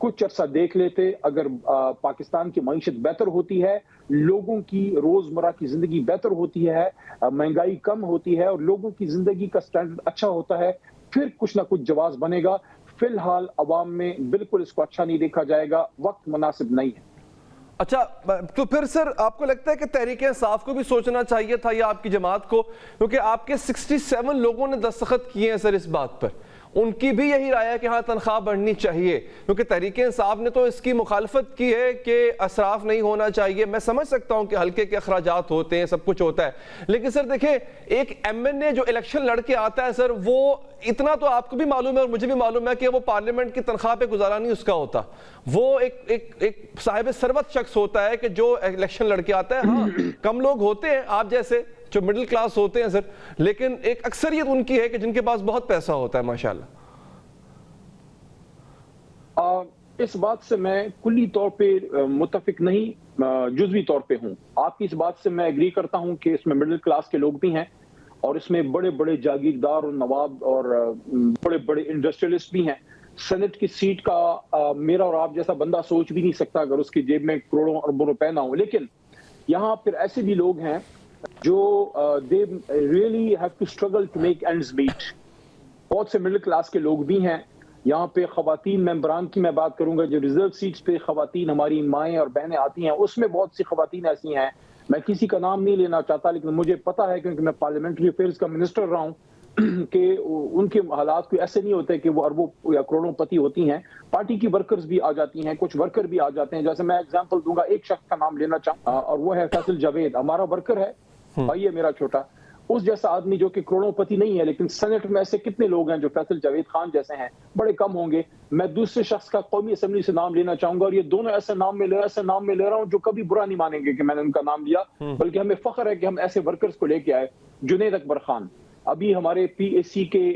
کچھ عرصہ دیکھ لیتے. اگر پاکستان کی معیشت بہتر ہوتی ہے, لوگوں کی روزمرہ کی زندگی بہتر ہوتی ہے, مہنگائی کم ہوتی ہے اور لوگوں کی زندگی کا سٹینڈرڈ اچھا ہوتا ہے, پھر کچھ نہ کچھ جواز بنے گا. فی الحال عوام میں بالکل اس کو اچھا نہیں دیکھا جائے گا, وقت مناسب نہیں ہے. اچھا, تو پھر سر آپ کو لگتا ہے کہ تحریک انصاف کو بھی سوچنا چاہیے تھا یا آپ کی جماعت کو, کیونکہ آپ کے 67 لوگوں نے دستخط کیے ہیں سر اس بات پر, ان کی بھی یہی رائے ہے کہ ہاں تنخواہ بڑھنی چاہیے, کیونکہ تحریک انصاف نے تو اس کی مخالفت کی ہے کہ اسراف نہیں ہونا چاہیے. میں سمجھ سکتا ہوں کہ ہلکے کے اخراجات ہوتے ہیں, سب کچھ ہوتا ہے, لیکن سر دیکھیں ایک ایم این اے جو الیکشن لڑ کے آتا ہے سر, وہ اتنا تو آپ کو بھی معلوم ہے اور مجھے بھی معلوم ہے کہ وہ پارلیمنٹ کی تنخواہ پہ گزارا نہیں اس کا ہوتا, وہ ایک صاحب ثروت شخص ہوتا ہے کہ جو الیکشن لڑ کے آتا ہے. ہاں کم لوگ ہوتے ہیں آپ جیسے جو مڈل کلاس ہوتے ہیں سر, لیکن ایک اکثریت ان کی ہے کہ جن کے پاس بہت پیسہ ہوتا ہے ماشاءاللہ. اس بات سے میں کلی طور پہ متفق نہیں, جزوی طور پہ ہوں. آپ کی اس بات سے میں ایگری کرتا ہوں کہ اس میں مڈل کلاس کے لوگ بھی ہیں اور اس میں بڑے بڑے جاگیردار اور نواب اور بڑے بڑے انڈسٹریلسٹ بھی ہیں. سینٹ کی سیٹ کا میرا اور آپ جیسا بندہ سوچ بھی نہیں سکتا اگر اس کی جیب میں کروڑوں اربوں روپے نہ ہوں. لیکن یہاں پھر ایسے بھی لوگ ہیں جو they really have to struggle to make ends meet. بہت سے مڈل کلاس کے لوگ بھی ہیں یہاں پہ. خواتین ممبران کی میں بات کروں گا, جو ریزرو سیٹس پہ خواتین ہماری مائیں اور بہنیں آتی ہیں, اس میں بہت سی خواتین ایسی ہیں, میں کسی کا نام نہیں لینا چاہتا لیکن مجھے پتا ہے کیونکہ میں پارلیمنٹری افیئرز کا منسٹر رہا ہوں کہ ان کے حالات کوئی ایسے نہیں ہوتے کہ وہ اربوں یا کروڑوں پتی ہوتی ہیں. پارٹی کی ورکرز بھی آ جاتی ہیں, کچھ ورکر بھی آ جاتے ہیں. جیسے میں ایگزامپل دوں گا, ایک شخص کا نام لینا چاہوں اور وہ ہے فیصل جاوید, ہمارا ورکر ہے, بھائی ہے میرا چھوٹا. اس جیسا آدمی جو کہ کروڑوں پتی نہیں ہے, لیکن سینٹ میں ایسے کتنے لوگ ہیں جو فیصل جاوید خان جیسے ہیں, بڑے کم ہوں گے. میں دوسرے شخص کا قومی اسمبلی سے نام لینا چاہوں گا, اور یہ دونوں ایسے نام میں لے رہا ہوں جو کبھی برا نہیں مانیں گے کہ میں نے ان کا نام لیا, بلکہ ہمیں فخر ہے کہ ہم ایسے ورکرز کو لے کے آئے. جنید اکبر خان ابھی ہمارے پی اے سی کے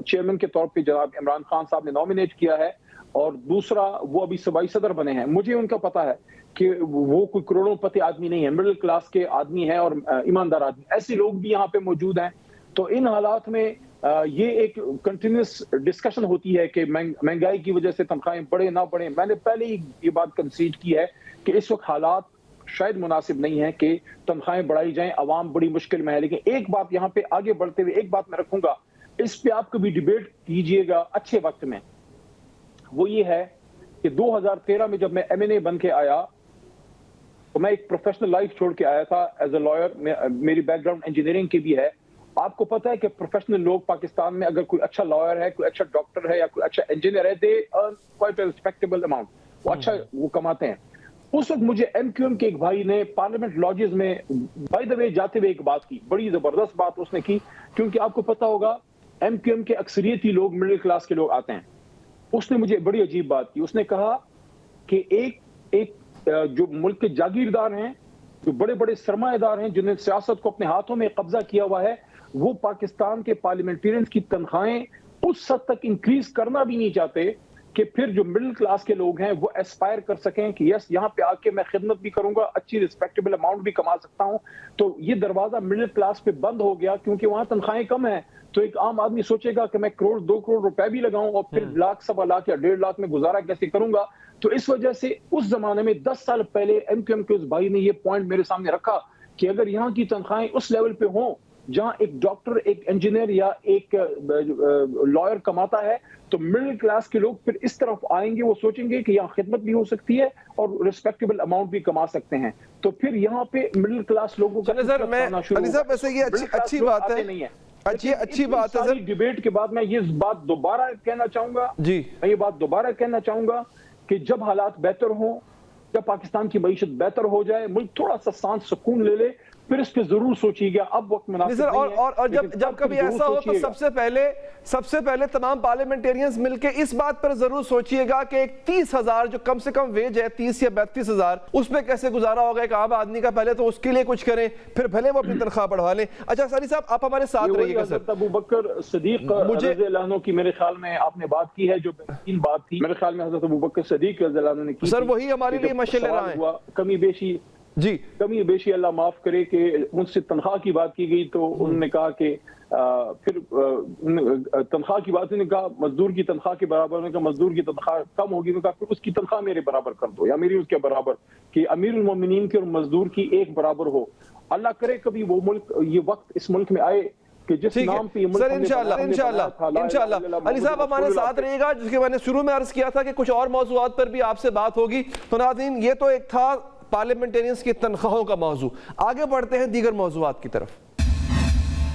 چیئرمین کے طور پہ جناب عمران خان صاحب نے نامینیٹ کیا ہے, اور دوسرا وہ ابھی صوبائی صدر بنے ہیں. مجھے ان کا پتا ہے کہ وہ کوئی کروڑوں پتی آدمی نہیں ہے, مڈل کلاس کے آدمی ہیں اور ایماندار آدمی. ایسے لوگ بھی یہاں پہ موجود ہیں. تو ان حالات میں یہ ایک کنٹینیوس ڈسکشن ہوتی ہے کہ مہنگائی کی وجہ سے تنخواہیں بڑھے نہ بڑھیں. میں نے پہلے ہی یہ بات کنسیڈ کی ہے کہ اس وقت حالات شاید مناسب نہیں ہے کہ تنخواہیں بڑھائی جائیں, عوام بڑی مشکل میں ہے. لیکن ایک بات یہاں پہ آگے بڑھتے ہوئے ایک بات میں رکھوں گا, اس پہ آپ کبھی ڈیبیٹ کیجئے گا اچھے وقت میں, وہ یہ ہے کہ 2013 میں جب میں ایم این اے بن کے آیا تو میں ایک پروفیشنل لائف چھوڑ کے آیا تھا ایز اے لائر. میری بیک گراؤنڈ انجینئرنگ کی بھی ہے. آپ کو پتا ہے کہ پروفیشنل لوگ پاکستان میں اگر کوئی اچھا لائر ہے, کوئی اچھا ڈاکٹر ہے یا کوئی اچھا انجینئر ہے, دے ارن کوائٹ اے ریسپیکٹیبل اماؤنٹ, وہ اچھا وہ کماتے ہیں. اس وقت مجھے ایم کیو ایم کے ایک بھائی نے پارلیمنٹ لاجز میں بائی دا وے جاتے ہوئے ایک بات کی, بڑی زبردست بات اس نے کی, کیونکہ آپ کو پتا ہوگا ایم کیو ایم کے اکثریتی لوگ مڈل کلاس کے لوگ آتے ہیں. اس نے مجھے بڑی عجیب بات کی. اس نے کہا کہ ایک جو ملک کے جاگیردار ہیں, جو بڑے بڑے سرمایہ دار ہیں, جنہیں سیاست کو اپنے ہاتھوں میں قبضہ کیا ہوا ہے, وہ پاکستان کے پارلیمنٹیرینز کی تنخواہیں اس حد تک انکریز کرنا بھی نہیں چاہتے کہ پھر جو مڈل کلاس کے لوگ ہیں وہ ایسپائر کر سکیں کہ یس یہاں پہ آ کے میں خدمت بھی کروں گا, اچھی ریسپیکٹیبل اماؤنٹ بھی کما سکتا ہوں. تو یہ دروازہ مڈل کلاس پہ بند ہو گیا کیونکہ وہاں تنخواہیں کم ہیں. تو ایک عام آدمی سوچے گا کہ میں کروڑ 2 کروڑ روپے بھی لگاؤں اور پھر لاکھ سوا لاکھ یا 1.5 لاکھ میں گزارا کیسے کروں گا. تو اس وجہ سے اس زمانے میں 10 سال پہلے ایم کیو ایم کے اس بھائی نے یہ پوائنٹ میرے سامنے رکھا کہ اگر یہاں کی تنخواہیں اس لیول پہ ہوں جہاں ایک ڈاکٹر, ایک انجینئر یا ایک لائر کماتا ہے, تو مڈل کلاس کے لوگ پھر اس طرف آئیں گے, وہ سوچیں گے کہ یہاں خدمت بھی ہو سکتی ہے اور ریسپیکٹیبل اماؤنٹ بھی کما سکتے ہیں. تو پھر یہاں پہ مڈل کلاس لوگوں کا علی صاحب ایسے یہ اچھی بات ہے, اچھی بات ہے. ڈیبیٹ کے بعد میں یہ بات دوبارہ کہنا چاہوں گا, میں یہ بات دوبارہ کہنا چاہوں گا کہ جب حالات بہتر ہوں, جب پاکستان کی معیشت بہتر ہو جائے, ملک تھوڑا سا سانس سکون لے لے, پھر اس پہ ضرور سوچیے گا. اب وقت مناسب نہیں ہے. اور جب کبھی ایسا ہو تو سب سے پہلے تمام پارلیمنٹیرینز مل کے اس بات پر ضرور سوچیے گا کہ ایک 30,000 جو کم سے کم ویج ہے 30 یا 32,000, اس پہ کیسے گزارا ہوگا ایک عام آدمی کا. پہلے تو اس کے لیے کچھ کریں, پھر بھلے وہ اپنی تنخواہ بڑھوا لیں. اچھا ساری صاحب آپ ہمارے ساتھ رہیے گا. حضرت ابو بکر صدیق رضی اللہ عنہ کی میرے خیال میں آپ نے بات کی ہے جو بہترین بات تھی. میرے خیال میں حضرت ابو بکر صدیق رضی اللہ عنہ نے کی, سر وہی ہمارے لیے مشعل راہ ہیں. کمی بیشی جی کمی بیشی اللہ معاف کرے کہ ان سے تنخواہ کی بات کی گئی تو انہوں نے کہا کہ پھر تنخواہ کی بات نے کہا مزدور کی تنخواہ کے برابر، نے کہا مزدور کی تنخواہ کم ہوگی، نے کہا پھر اس کی تنخواہ میرے برابر کر دو یا میری اس کے برابر، کہ امیر المومنین کے اور مزدور کی ایک برابر ہو۔ اللہ کرے کبھی وہ ملک، یہ وقت اس ملک میں آئے کہ جس نام پہ یہ ملک سر انشاءاللہ علی صاحب ہمارے ساتھ رہے گا، جس کے میں نے شروع میں عرض کیا تھا کہ کچھ اور موضوعات پر بھی آپ سے بات ہوگی۔ تو ناظرین یہ تو ایک تھا پارلیمنٹیرینز کی تنخواہوں کا موضوع، آگے بڑھتے ہیں دیگر موضوعات کی طرف۔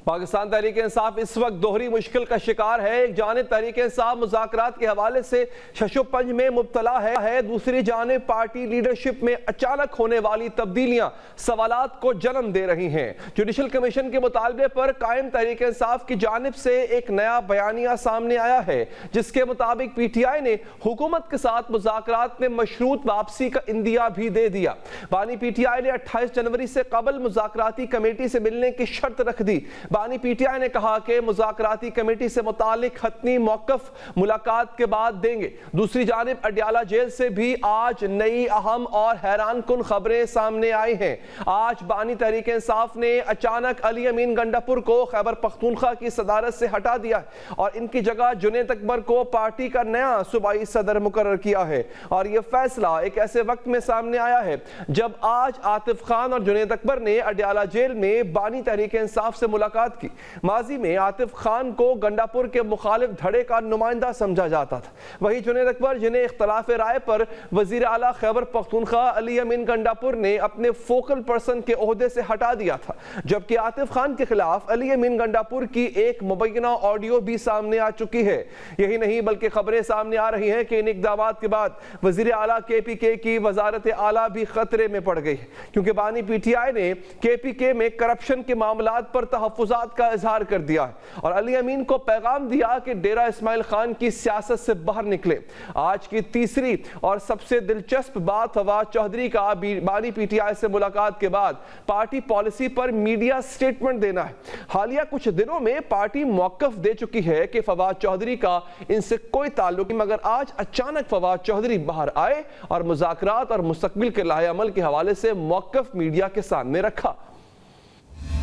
پاکستان تحریک انصاف اس وقت دوہری مشکل کا شکار ہے۔ ایک جانب تحریک انصاف مذاکرات کے حوالے سے شش و پنج میں مبتلا ہے، دوسری جانب پارٹی لیڈرشپ میں اچانک ہونے والی تبدیلیاں سوالات کو جنم دے رہی ہیں۔ جوڈیشل کمیشن کے مطالبے پر قائم تحریک انصاف کی جانب سے ایک نیا بیانیہ سامنے آیا ہے، جس کے مطابق پی ٹی آئی نے حکومت کے ساتھ مذاکرات میں مشروط واپسی کا اندیا بھی دے دیا۔ بانی پی ٹی آئی نے 28 جنوری سے قبل مذاکراتی کمیٹی سے ملنے کی شرط رکھ دی۔ بانی پی ٹی آئی نے کہا کہ مذاکراتی کمیٹی سے متعلق حتمی موقف ملاقات کے بعد دیں گے۔ دوسری جانب اڈیالہ جیل سے بھی آج نئی اہم اور حیران کن خبریں سامنے آئی ہیں۔ آج بانی تحریک انصاف نے اچانک علی امین گنڈاپور کو خیبر پختونخوا کی صدارت سے ہٹا دیا اور ان کی جگہ جنید اکبر کو پارٹی کا نیا صوبائی صدر مقرر کیا ہے، اور یہ فیصلہ ایک ایسے وقت میں سامنے آیا ہے جب آج عاطف خان اور جنید اکبر نے اڈیالہ جیل میں بانی تحریک انصاف سے ملاقات کی۔ ماضی میں عاطف خان کو گنڈاپور کے مخالف دھڑے کا نمائندہ سمجھا جاتا تھا، وہی جنید اکبر جنہیں اختلاف رائے پر وزیر اعلیٰ خیبر پختونخوا علی امین گنڈاپور نے اپنے فوکل پرسن کے عہدے سے ہٹا دیا تھا، جبکہ عاطف خان کے خلاف علی امین گنڈاپور کی ایک مبینہ آڈیو بھی سامنے آ چکی ہے۔ یہی نہیں بلکہ خبریں سامنے آ رہی ہیں کہ ان اقدامات کے بعد وزیر اعلیٰ کے پی کے کی وزارت اعلیٰ بھی خطرے میں پڑ گئی، کیونکہ بانی پی ٹی آئی نے کے پی کے میں کرپشن کے معاملات پر تحفظات کا اظہار کر دیا ہے اور علی امین کو پیغام دیا کہ ڈیرہ اسماعیل خان کی سیاست سے باہر نکلے۔ آج کی تیسری اور سب سے دلچسپ بات فواد چودھری کا بانی پی ٹی آئی سے ملاقات کے بعد پارٹی پالیسی پر میڈیا سٹیٹمنٹ دینا ہے۔ حالیہ کچھ دنوں میں پارٹی موقف دے چکی ہے کہ فواد چودھری کا ان سے کوئی تعلق نہیں، مگر آج اچانک فواد چودھری باہر آئے اور مذاکرات اور مستقبل کے لائحہ عمل کے حوالے سے موقف میڈیا کے سامنے رکھا۔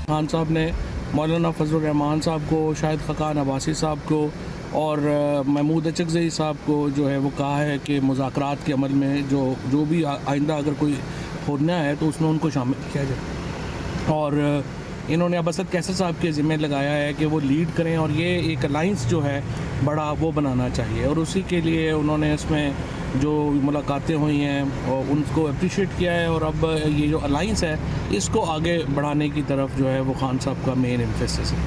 خان صاحب نے مولانا فضل الرحمان صاحب کو، شاہد خاقان عباسی صاحب کو اور محمود اچکزئی صاحب کو جو ہے وہ کہا ہے کہ مذاکرات کے عمل میں جو بھی آئندہ اگر کوئی ہونا ہے تو اس میں ان کو شامل کیا جائے، اور انہوں نے اب اسد کیسر صاحب کے ذمہ لگایا ہے کہ وہ لیڈ کریں اور یہ ایک الائنس جو ہے بڑا وہ بنانا چاہیے، اور اسی کے لیے انہوں نے اس میں جو ملاقاتیں ہوئی ہیں اور ان کو اپریشیٹ کیا ہے، اور اب یہ جو الائنس ہے اس کو آگے بڑھانے کی طرف جو ہے وہ خان صاحب کا مین ایمفیسس ہے۔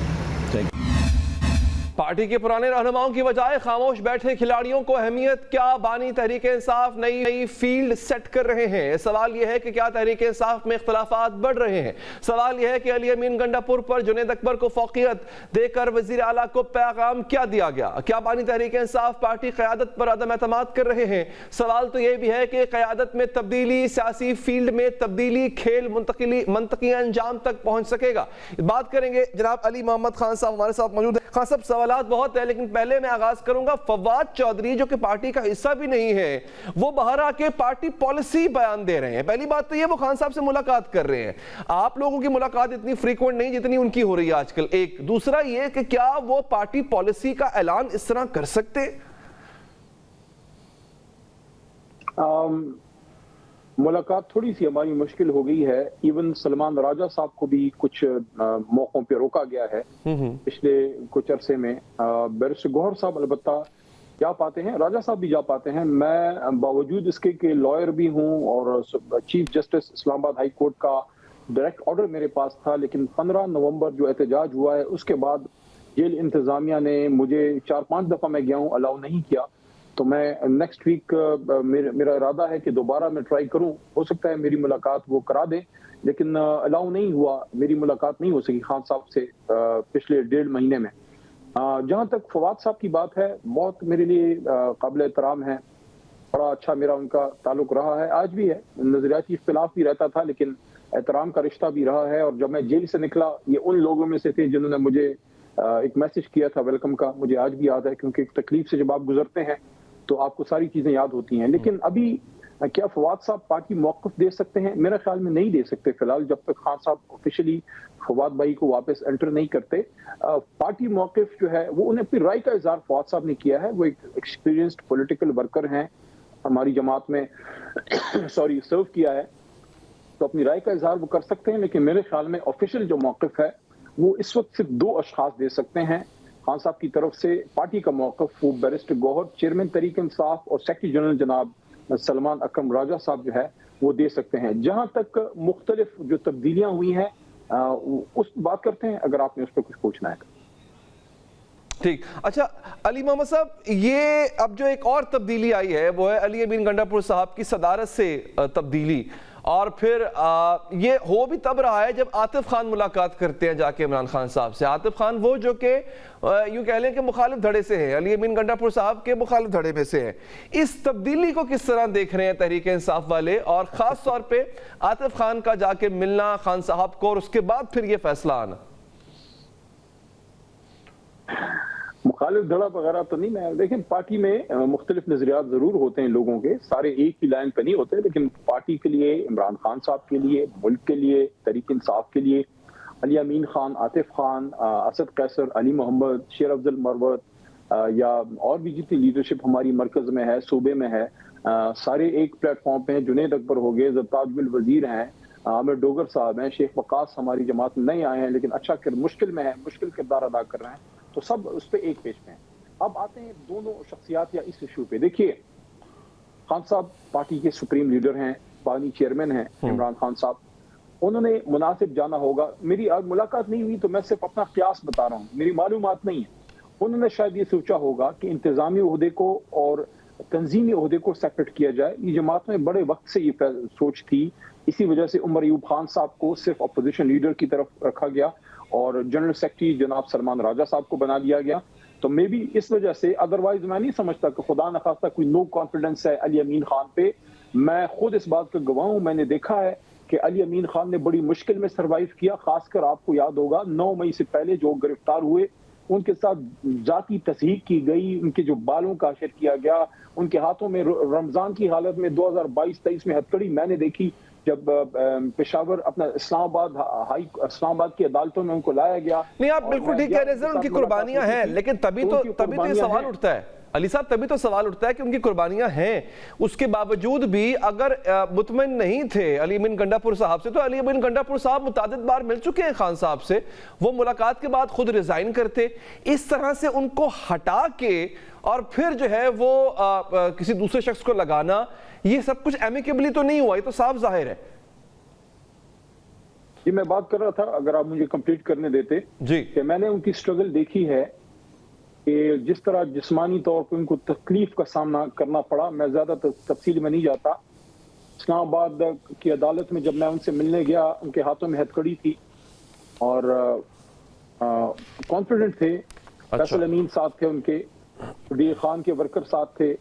پارٹی کے پرانے رہنماؤں کی بجائے خاموش بیٹھے کھلاڑیوں کو اہمیت کیا؟ بانی تحریک انصاف نئی فیلڈ سیٹ کر رہے ہیں۔ سوال یہ ہے کہ کیا تحریک انصاف میں اختلافات بڑھ رہے ہیں؟ سوال یہ ہے کہ علی امین گنڈاپور پر جنید اکبر کو فوقیت دے کر وزیر اعلیٰ کو پیغام کیا دیا گیا؟ کیا بانی تحریک انصاف پارٹی قیادت پر عدم اعتماد کر رہے ہیں؟ سوال تو یہ بھی ہے کہ قیادت میں تبدیلی، سیاسی فیلڈ میں تبدیلی، کھیل منطقی انجام تک پہنچ سکے گا؟ بات کریں گے، جناب علی محمد خان صاحب ہمارے ساتھ موجود ہیں۔ خان صاحب سوالات بہت ہے، لیکن پہلے میں آغاز کروں گا فواد چودھری جو کہ پارٹی کا حصہ بھی نہیں ہے، وہ باہر آ کے پارٹی پالیسی بیان دے رہے ہیں۔ پہلی بات تو یہ وہ خان صاحب سے ملاقات کر رہے ہیں، آپ لوگوں کی ملاقات اتنی فریکوینٹ نہیں جتنی ان کی ہو رہی ہے آج کل۔ ایک دوسرا یہ کہ کیا وہ پارٹی پالیسی کا اعلان اس طرح کر سکتے؟ ملاقات تھوڑی سی ہماری مشکل ہو گئی ہے، ایون سلمان راجہ صاحب کو بھی کچھ موقعوں پہ روکا گیا ہے پچھلے کچھ عرصے میں۔ بیرسٹر گوہر صاحب البتہ جا پاتے ہیں، راجہ صاحب بھی جا پاتے ہیں۔ میں باوجود اس کے کہ لائر بھی ہوں اور چیف جسٹس اسلام آباد ہائی کورٹ کا ڈائریکٹ آرڈر میرے پاس تھا، لیکن 15 نومبر جو احتجاج ہوا ہے اس کے بعد جیل انتظامیہ نے مجھے 4-5 دفعہ میں گیا ہوں، الاؤ نہیں کیا، تو میں نیکسٹ ویک میرا ارادہ ہے کہ دوبارہ میں ٹرائی کروں، ہو سکتا ہے میری ملاقات وہ کرا دیں، لیکن الاؤ نہیں ہوا، میری ملاقات نہیں ہو سکی خان صاحب سے پچھلے 1.5 مہینے میں۔ جہاں تک فواد صاحب کی بات ہے، بہت میرے لیے قابل احترام ہے، بڑا اچھا میرا ان کا تعلق رہا ہے، آج بھی ہے، نظریاتی اختلاف بھی رہتا تھا لیکن احترام کا رشتہ بھی رہا ہے۔ اور جب میں جیل سے نکلا، یہ ان لوگوں میں سے تھے جنہوں نے مجھے ایک میسج کیا تھا ویلکم کا، مجھے آج بھی یاد ہے، کیونکہ ایک تکلیف سے جب آپ گزرتے ہیں تو آپ کو ساری چیزیں یاد ہوتی ہیں۔ لیکن ابھی کیا فواد صاحب پارٹی موقف دے سکتے ہیں؟ میرے خیال میں نہیں دے سکتے فی الحال، جب تک خان صاحب آفیشلی فواد بھائی کو واپس انٹر نہیں کرتے۔ پارٹی موقف جو ہے وہ انہیں اپنی رائے کا اظہار فواد صاحب نے کیا ہے، وہ ایک ایکسپیرینسڈ پولیٹیکل ورکر ہیں، ہماری جماعت میں سرو کیا ہے، تو اپنی رائے کا اظہار وہ کر سکتے ہیں، لیکن میرے خیال میں آفیشل جو موقف ہے وہ اس وقت صرف 2 اشخاص دے سکتے ہیں۔ خان صاحب کی طرف سے پارٹی کا موقف وہ بیرسٹر گوہر چیئرمین تحریک انصاف اور سیکرٹری جنرل جناب سلمان اکرم راجہ صاحب جو ہے وہ دے سکتے ہیں۔ جہاں تک مختلف جو تبدیلیاں ہوئی ہیں اس بات کرتے ہیں، اگر آپ نے اس پہ کچھ پوچھنا ہے۔ ٹھیک، اچھا علی محمد صاحب، یہ اب جو ایک اور تبدیلی آئی ہے وہ ہے علی امین گنڈا پور صاحب کی صدارت سے تبدیلی، اور پھر یہ ہو بھی تب رہا ہے جب عاطف خان ملاقات کرتے ہیں جا کے عمران خان صاحب سے۔ عاطف خان وہ جو کہ یوں کہہ لیں کہ مخالف دھڑے سے ہیں، علی امین گنڈا پور صاحب کے مخالف دھڑے میں سے ہیں۔ اس تبدیلی کو کس طرح دیکھ رہے ہیں تحریک انصاف والے، اور خاص طور پہ عاطف خان کا جا کے ملنا خان صاحب کو اور اس کے بعد پھر یہ فیصلہ آنا؟ مخالف دھڑا وغیرہ تو نہیں، میں دیکھیں پارٹی میں مختلف نظریات ضرور ہوتے ہیں لوگوں کے، سارے ایک ہی لائن پہ نہیں ہوتے، لیکن پارٹی کے لیے، عمران خان صاحب کے لیے، ملک کے لیے، تحریک انصاف کے لیے علی امین خان، عاطف خان، اسد قیصر، علی محمد، شیر افضل مروت یا اور بھی جتنی لیڈرشپ ہماری مرکز میں ہے، صوبے میں ہے، سارے ایک پلیٹ فارم پہ ہیں۔ جنید اکبر ہو گئے، زرتاج بل وزیر ہیں، عامر ڈوگر صاحب ہیں، شیخ وقاص ہماری جماعت میں نہیں آئے ہیں لیکن اچھا مشکل میں ہیں، مشکل کردار ادا کر رہے ہیں، تو سب اس پہ ایک پیج پہ ہیں۔ اب آتے ہیں دونوں شخصیات یا اس ایشو پہ۔ دیکھیے خان صاحب پارٹی کے سپریم لیڈر ہیں، بانی چیئرمین ہیں عمران خان صاحب، انہوں نے مناسب جانا ہوگا۔ میری آج ملاقات نہیں ہوئی تو میں صرف اپنا قیاس بتا رہا ہوں، میری معلومات نہیں ہے۔ انہوں نے شاید یہ سوچا ہوگا کہ انتظامی عہدے کو اور تنظیمی عہدے کو سیپریٹ کیا جائے۔ یہ جماعت میں بڑے وقت سے یہ سوچ تھی، اسی وجہ سے عمر ایوب خان صاحب کو صرف اپوزیشن لیڈر کی طرف رکھا گیا اور جنرل سیکرٹری جناب سلمان راجہ صاحب کو بنا دیا گیا۔ تو میں بھی اس وجہ سے، ادروائز میں نہیں سمجھتا کہ خدا نخواستہ کوئی نو کانفیڈنس ہے علی امین خان پہ۔ میں خود اس بات کا گواہ ہوں، میں نے دیکھا ہے کہ علی امین خان نے بڑی مشکل میں سروائیو کیا، خاص کر آپ کو یاد ہوگا 9 مئی سے پہلے جو گرفتار ہوئے ان کے ساتھ ذاتی تصحیح کی گئی، ان کے جو بالوں کا حشر کیا گیا، ان کے ہاتھوں میں رمضان کی حالت میں 2022-23 میں ہتھکڑی میں نے دیکھی جب پشاور اپنا اسلام آباد کی عدالتوں میں ان کو لایا گیا۔ نہیں، آپ بالکل ٹھیک کہہ رہے ہیں، ان کی قربانیاں ہیں، لیکن تبھی تو یہ سوال اٹھتا ہے علی صاحب، تبھی تو سوال اٹھتا ہے کہ ان کی قربانیاں ہیں، اس کے باوجود بھی اگر مطمئن نہیں تھے علی امین گنڈا پور صاحب سے، تو علی امین گنڈا پور صاحب متعدد بار مل چکے ہیں خان صاحب سے، وہ ملاقات کے بعد خود ریزائن کرتے۔ اس طرح سے ان کو ہٹا کے اور پھر جو ہے وہ کسی دوسرے شخص کو لگانا، یہ سب کچھ ایمیکیبلی تو نہیں ہوا، یہ تو صاف ظاہر ہے۔ جی میں بات کر رہا تھا، اگر آپ مجھے کمپلیٹ کرنے دیتے، جی، کہ میں نے ان کی سٹرگل دیکھی ہے کہ جس طرح جسمانی طور پر ان کو تکلیف کا سامنا کرنا پڑا۔ میں زیادہ تفصیل میں نہیں جاتا۔ اسلام آباد کی عدالت میں جب میں ان سے ملنے گیا، ان کے ہاتھوں میں ہتھکڑی تھی اور کانفیڈنٹ تھے۔ فیصل امین ساتھ تھے، ان کے ڈی خان کے ورکر ساتھ تھے۔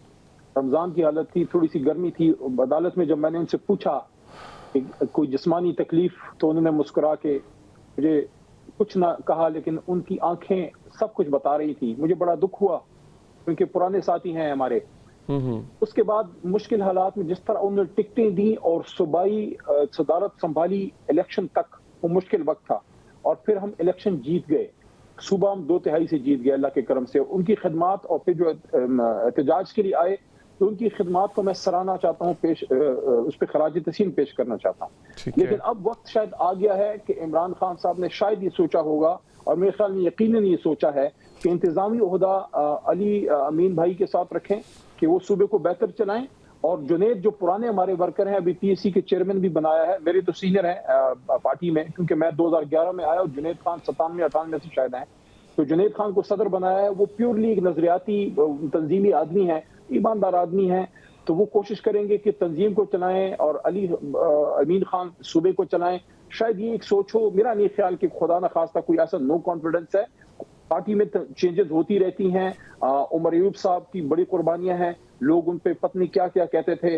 رمضان کی حالت تھی، تھوڑی سی گرمی تھی۔ عدالت میں جب میں نے ان سے پوچھا کہ کوئی جسمانی تکلیف، تو انہوں نے مسکرا کے مجھے کچھ نہ کہا، لیکن ان کی آنکھیں سب کچھ بتا رہی تھی۔ مجھے بڑا دکھ ہوا کیونکہ پرانے ساتھی ہیں ہمارے۔ اس کے بعد مشکل حالات میں جس طرح انہوں نے ٹکٹیں دی اور صوبائی صدارت سنبھالی الیکشن تک، وہ مشکل وقت تھا، اور پھر ہم الیکشن جیت گئے، صوبہ ہم 2/3 سے جیت گئے اللہ کے کرم سے۔ ان کی خدمات، اور پھر جو احتجاج کے لیے آئے تو ان کی خدمات کو میں سراہنا چاہتا ہوں، اس پہ خراج تحسین پیش کرنا چاہتا ہوں۔ لیکن اب وقت شاید آ گیا ہے کہ عمران خان صاحب نے شاید یہ سوچا ہوگا، اور میرے خیال میں یقیناً یہ سوچا ہے کہ انتظامی عہدہ علی امین بھائی کے ساتھ رکھیں کہ وہ صوبے کو بہتر چلائیں، اور جنید جو پرانے ہمارے ورکر ہیں، ابھی پی ایس سی کے چیئرمین بھی بنایا ہے، میرے تو سینئر ہیں پارٹی میں کیونکہ میں 2011 میں آیا اور جنید خان 97-98 میں سے شاید ہیں، تو جنید خان کو صدر بنایا ہے۔ وہ پیورلی ایک نظریاتی تنظیمی آدمی ہیں، ایماندار آدمی ہیں، تو وہ کوشش کریں گے کہ تنظیم کو چلائیں اور علی امین خان صوبے کو چلائیں۔ شاید یہ ایک سوچ ہو، میرا نہیں خیال کہ خدا نخواستہ کوئی ایسا نو کانفیڈنس ہے۔ پارٹی میں چینجز ہوتی رہتی ہیں، عمر ایوب صاحب کی بڑی قربانیاں ہیں، لوگ ان پہ پتہ نہیں کیا کیا کہتے تھے،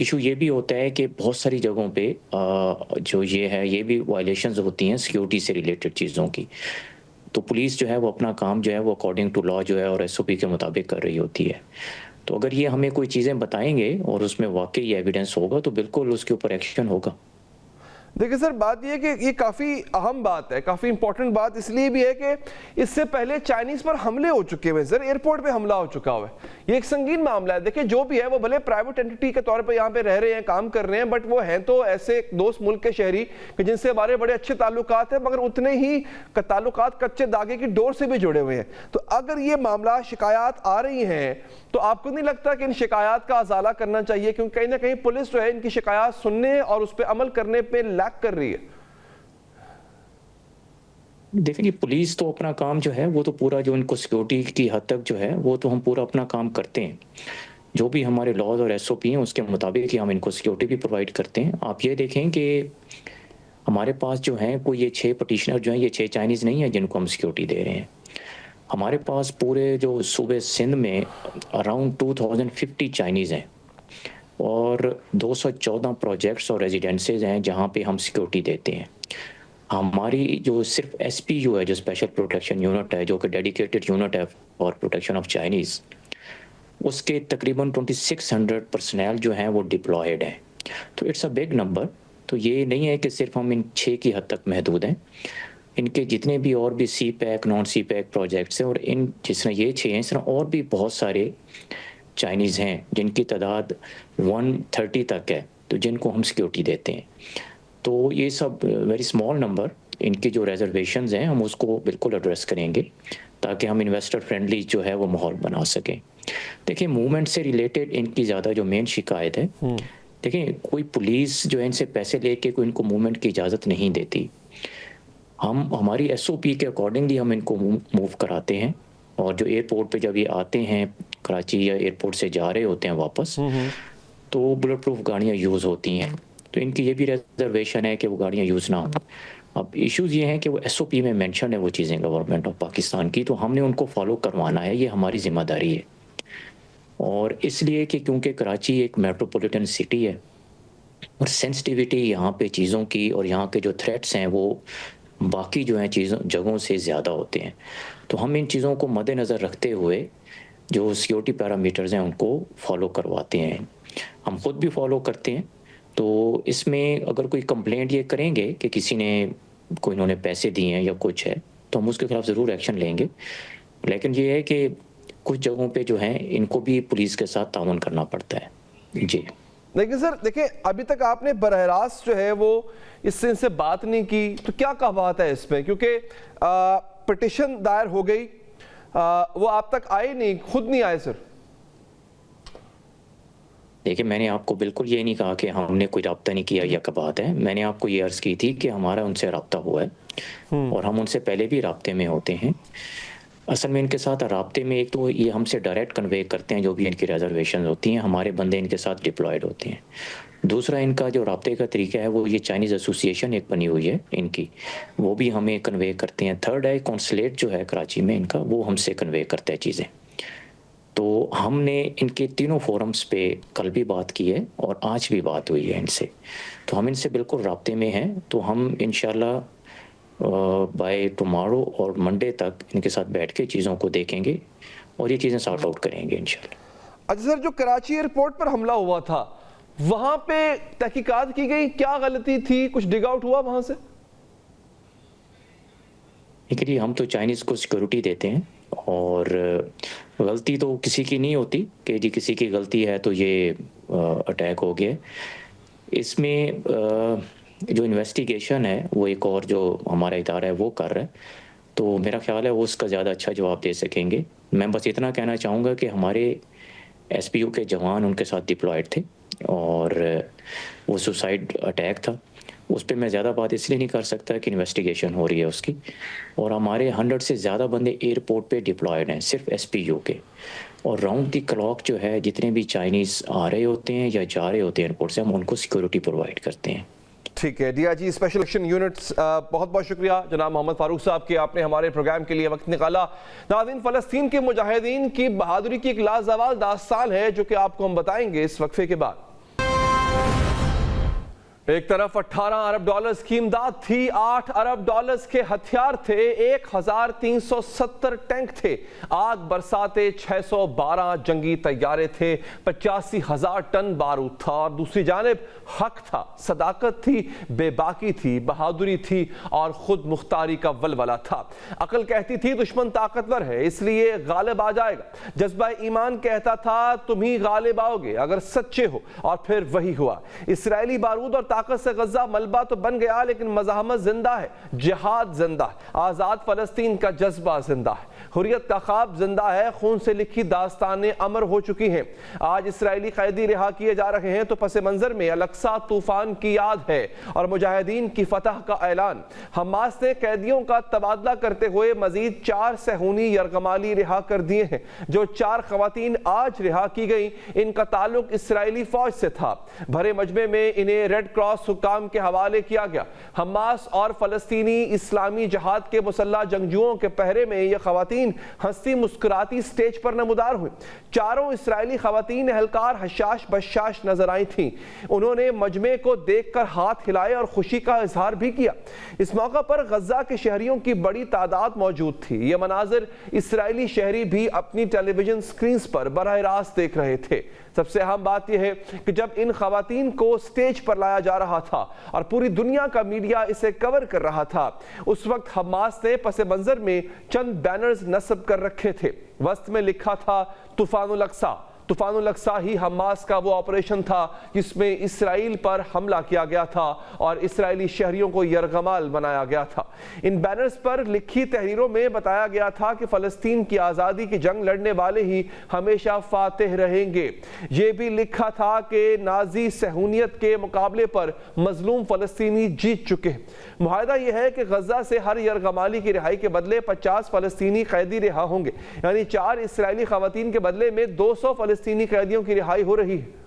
ایشو یہ بھی ہوتا ہے کہ بہت ساری جگہوں پہ جو یہ ہے یہ بھی وائلیشنز ہوتی ہیں سیکیورٹی سے ریلیٹڈ چیزوں کی. تو پولیس جو ہے وہ اپنا کام جو ہے وہ اکارڈنگ ٹو لا جو ہے اور SOP کے مطابق کر رہی ہوتی ہے. تو اگر یہ ہمیں کوئی چیزیں بتائیں گے اور اس میں واقعی ایویڈنس ہوگا تو بالکل اس کے اوپر ایکشن ہوگا. دیکھیں سر، بات یہ ہے کہ یہ کافی اہم بات ہے، کافی امپورٹنٹ بات اس لیے بھی ہے کہ اس سے پہلے چائنیز پر حملے ہو چکے ہیں سر، ایئرپورٹ پہ حملہ ہو چکا ہوا ہے. یہ ایک سنگین معاملہ ہے. دیکھیں جو بھی ہے وہ بھلے پرائیویٹ انٹیٹی کے طور پہ یہاں پہ رہ رہے ہیں، کام کر رہے ہیں، بٹ وہ ہیں تو ایسے دوست ملک کے شہری کہ جن سے ہمارے بڑے اچھے تعلقات ہیں، مگر اتنے ہی تعلقات کچے دھاگے کی ڈور سے بھی جڑے ہوئے ہیں. تو اگر یہ معاملہ شکایات آ رہی ہیں تو آپ کو نہیں لگتا کہ ان شکایات کا ازالہ کرنا چاہیے؟ کیونکہ کہیں نہ کہیں پولیس جو ہے ان کی شکایات سننے اور اس پہ عمل کرنے پہ لیک کر رہی ہے. دیکھیں جی، پولیس تو اپنا کام جو ہے وہ تو پورا جو ان کو سیکیورٹی کی حد تک جو ہے وہ تو ہم پورا اپنا کام کرتے ہیں. جو بھی ہمارے لاز اور SOP ہیں اس کے مطابق ہی ہم ان کو سیکیورٹی بھی پرووائڈ کرتے ہیں. آپ یہ دیکھیں کہ ہمارے پاس جو ہیں کوئی یہ 6 پٹیشنر جو ہیں یہ 6 چائنیز نہیں ہیں جن کو ہم سیکیورٹی دے رہے ہیں. ہمارے پاس پورے جو صوبے سندھ میں اراؤنڈ 2050 چائنیز ہیں اور 214 پروجیکٹس اور ریزیڈنسز ہیں جہاں پہ ہم سیکیورٹی دیتے ہیں. ہماری جو صرف SPU ہے جو اسپیشل پروٹیکشن یونٹ ہے جو کہ ڈیڈیکیٹڈ یونٹ ہے فار پروٹیکشن آف چائنیز، اس کے تقریباً 2600 پرسنل جو ہیں وہ ڈپلائیڈ ہیں. تو اٹس اے بگ نمبر. تو یہ نہیں ہے کہ صرف ہم ان 6 کی حد تک محدود ہیں. ان کے جتنے بھی اور بھی CPEC نان CPEC پروجیکٹس ہیں اور ان جس طرح یہ 6 ہیں اس طرح اور بھی بہت سارے چائنیز ہیں جن کی تعداد 130 تک ہے تو جن کو ہم سیکیورٹی دیتے ہیں. تو یہ سب ویری اسمال نمبر. ان کی جو ریزرویشنز ہیں ہم اس کو بالکل ایڈریس کریں گے تاکہ ہم انویسٹر فرینڈلی جو ہے وہ ماحول بنا سکیں. دیکھیں موومنٹ سے ریلیٹڈ ان کی زیادہ جو مین شکایت ہے، دیکھیں کوئی پولیس جو ہے ان سے پیسے لے کے کوئی ان کو موومنٹ کی اجازت نہیں دیتی. ہم ہماری SOP کے اکارڈنگلی ہم ان کو موو کراتے ہیں. اور جو ایئرپورٹ پہ جب یہ آتے ہیں کراچی یا ایئرپورٹ سے جا رہے ہوتے ہیں واپس تو بلٹ پروف گاڑیاں یوز ہوتی ہیں. تو ان کی یہ بھی ریزرویشن ہے کہ وہ گاڑیاں یوز نہ ہوں. اب ایشوز یہ ہیں کہ وہ SOP میں مینشن ہے وہ چیزیں گورنمنٹ آف پاکستان کی، تو ہم نے ان کو فالو کروانا ہے. یہ ہماری ذمہ داری ہے. اور اس لیے کہ کیونکہ کراچی ایک میٹروپولیٹن سٹی ہے اور سینسٹیوٹی یہاں پہ چیزوں کی اور یہاں کے جو تھریٹس ہیں وہ باقی جو ہیں جگہوں سے زیادہ ہوتے ہیں. تو ہم ان چیزوں کو مد نظر رکھتے ہوئے جو سیکیورٹی پیرامیٹرز ہیں ان کو فالو کرواتے ہیں. ہم خود بھی فالو کرتے ہیں. تو اس میں اگر کوئی کمپلینٹ یہ کریں گے کہ کسی نے کوئی انہوں نے پیسے دیے ہیں یا کچھ ہے تو ہم اس کے خلاف ضرور ایکشن لیں گے. لیکن یہ ہے کہ کچھ جگہوں پہ جو ہیں ان کو بھی پولیس کے ساتھ تعاون کرنا پڑتا ہے. جی لیکن سر دیکھیں ابھی تک آپ نے براہ راست جو ہے وہ اس سے ان سے بات نہیں کی، تو کیا کہا بات ہے اس میں؟ کیونکہ پٹیشن دائر ہو گئی، وہ آپ تک آئے نہیں، خود نہیں آئے سر. دیکھیں میں نے آپ کو بالکل یہ نہیں کہا کہ ہم نے کوئی رابطہ نہیں کیا یا کیا بات ہے. میں نے آپ کو یہ عرض کی تھی کہ ہمارا ان سے رابطہ ہوا ہے اور ہم ان سے پہلے بھی رابطے میں ہوتے ہیں. اصل میں ان کے ساتھ رابطے میں ایک تو یہ ہم سے ڈائریکٹ کنوے کرتے ہیں جو بھی ان کی ریزرویشن ہوتی ہیں، ہمارے بندے ان کے ساتھ ڈپلائیڈ ہوتے ہیں. دوسرا ان کا جو رابطے کا طریقہ ہے وہ یہ چائنیز ایسوسیشن ایک بنی ہوئی ہے ان کی، وہ بھی ہمیں کنوے کرتے ہیں. تھرڈ ہے کونسلیٹ جو ہے کراچی میں ان کا، وہ ہم سے کنوے کرتا ہے چیزیں. تو ہم نے ان کے تینوں فورمز پہ کل بھی بات کی ہے اور آج بھی بات ہوئی ہے ان سے. تو ہم ان سے بالکل رابطے میں ہیں. تو ہم انشاءاللہ بائی ٹمارو اور منڈے تک ان کے ساتھ بیٹھ کے چیزوں کو دیکھیں گے اور یہ چیزیں سارٹ آؤٹ کریں گے انشاءاللہ. اچھا سر، جو کراچی ایئرپورٹ پر حملہ ہوا تھا وہاں پہ تحقیقات کی گئی، کیا غلطی تھی؟ کچھ ڈگ آؤٹ ہوا وہاں سے؟ لیکن ہم تو چائنیز کو سیکورٹی دیتے ہیں اور غلطی تو کسی کی نہیں ہوتی کہ جی کسی کی غلطی ہے تو یہ اٹیک ہو گیا. اس میں جو انویسٹیگیشن ہے وہ ایک اور جو ہمارا ادارہ ہے وہ کر رہا ہے. تو میرا خیال ہے وہ اس کا زیادہ اچھا جواب دے سکیں گے. میں بس اتنا کہنا چاہوں گا کہ ہمارے SPU کے جوان ان کے ساتھ ڈپلائیڈ تھے اور وہ سوسائڈ اٹیک تھا. اس پہ میں زیادہ بات اس لیے نہیں کر سکتا کہ انویسٹیگیشن ہو رہی ہے اس کی. اور ہمارے 100 سے زیادہ بندے ایئرپورٹ پہ ڈپلائیڈ ہیں صرف SPU کے. اور راؤنڈ دی کلاک جو ہے جتنے بھی چائنیز آ رہے ہوتے ہیں یا جا رہے ہوتے ہیں ایئرپورٹ سے ہم ان کو سیکورٹی پرووائڈ کرتے ہیں. ٹھیک ہے. DIG اسپیشل ایکشن یونٹس، بہت بہت شکریہ جناب محمد فاروق صاحب کہ آپ نے ہمارے پروگرام کے لیے وقت نکالا. ناظرین، فلسطین کے مجاہدین کی بہادری کی ایک لازوال داستان ہے جو کہ آپ کو ہم بتائیں گے اس وقفے کے بعد. ایک طرف 18 ارب ڈالرز کی امداد تھی، 8 ارب ڈالرز کے ہتھیار تھے، 1370 ٹینک تھے، آگ برساتے 612 جنگی طیارے تھے، 85,000 ٹن بارود تھا، اور دوسری جانب حق تھا، صداقت تھی، بے باکی تھی، بہادری تھی اور خود مختاری کا ولولہ تھا۔ عقل کہتی تھی دشمن طاقتور ہے اس لیے غالب آ جائے گا، جذبہ ایمان کہتا تھا تم ہی غالب آؤ گے اگر سچے ہو، اور پھر وہی ہوا۔ اسرائیلی بارود اور طاقت سے غزہ ملبہ تو بن گیا، لیکن مزاحمت زندہ ہے، جہاد زندہ ہے، آزاد فلسطین کا جذبہ زندہ ہے، حریت کا خواب زندہ ہے، خون سے لکھی داستانیں امر ہو چکی ہیں۔ آج اسرائیلی قیدی رہا کیے جا رہے ہیں تو پس منظر میں الاقصی طوفان کی یاد ہے اور مجاہدین کی فتح کا اعلان۔ حماس نے قیدیوں کا تبادلہ کرتے ہوئے مزید 4 صہیونی یرغمالی رہا کر دیے ہیں۔ جو 4 خواتین آج رہا کی گئیں ان کا تعلق اسرائیلی فوج سے تھا۔ بھرے مجمع میں انہیں ریڈ کراس حکام کے حوالے کیا گیا۔ حماس اور فلسطینی اسلامی جہاد کے مسلح جنگجوؤں کے پہرے میں یہ خواتین ہنستی مسکراتی سٹیج پر نمودار ہوئیں۔ چاروں اسرائیلی خواتین اہلکار حشاش بشاش نظر آئی تھیں۔ انہوں نے مجمع کو دیکھ کر ہاتھ ہلائے اور خوشی کا اظہار بھی کیا۔ اس موقع پر غزہ کے شہریوں کی بڑی تعداد موجود تھی۔ یہ مناظر اسرائیلی شہری بھی اپنی ٹیلی ویژن سکرینز پر براہ راست دیکھ رہے تھے۔ سب سے اہم بات یہ ہے کہ جب ان خواتین کو سٹیج پر لایا جا رہا تھا اور پوری دنیا کا میڈیا اسے کور کر رہا تھا، اس وقت حماس نے پس منظر میں چند بینرز نصب کر رکھے تھے۔ وسط میں لکھا تھا طوفان الاقصی۔ طوفان الاقصی ہی حماس کا وہ آپریشن تھا جس میں اسرائیل پر حملہ کیا گیا تھا اور اسرائیلی شہریوں کو یرغمال بنایا گیا تھا۔ ان بینرز پر لکھی تحریروں میں بتایا گیا تھا کہ فلسطین کی آزادی کی جنگ لڑنے والے ہی ہمیشہ فاتح رہیں گے۔ یہ بھی لکھا تھا کہ نازی صہیونیت کے مقابلے پر مظلوم فلسطینی جیت چکے ہیں۔ معاہدہ یہ ہے کہ غزہ سے ہر یرغمالی کی رہائی کے بدلے 50 فلسطینی قیدی رہا ہوں گے، یعنی 4 اسرائیلی خواتین کے بدلے میں 200 فلسطینی قیدیوں کی رہائی ہو رہی ہے۔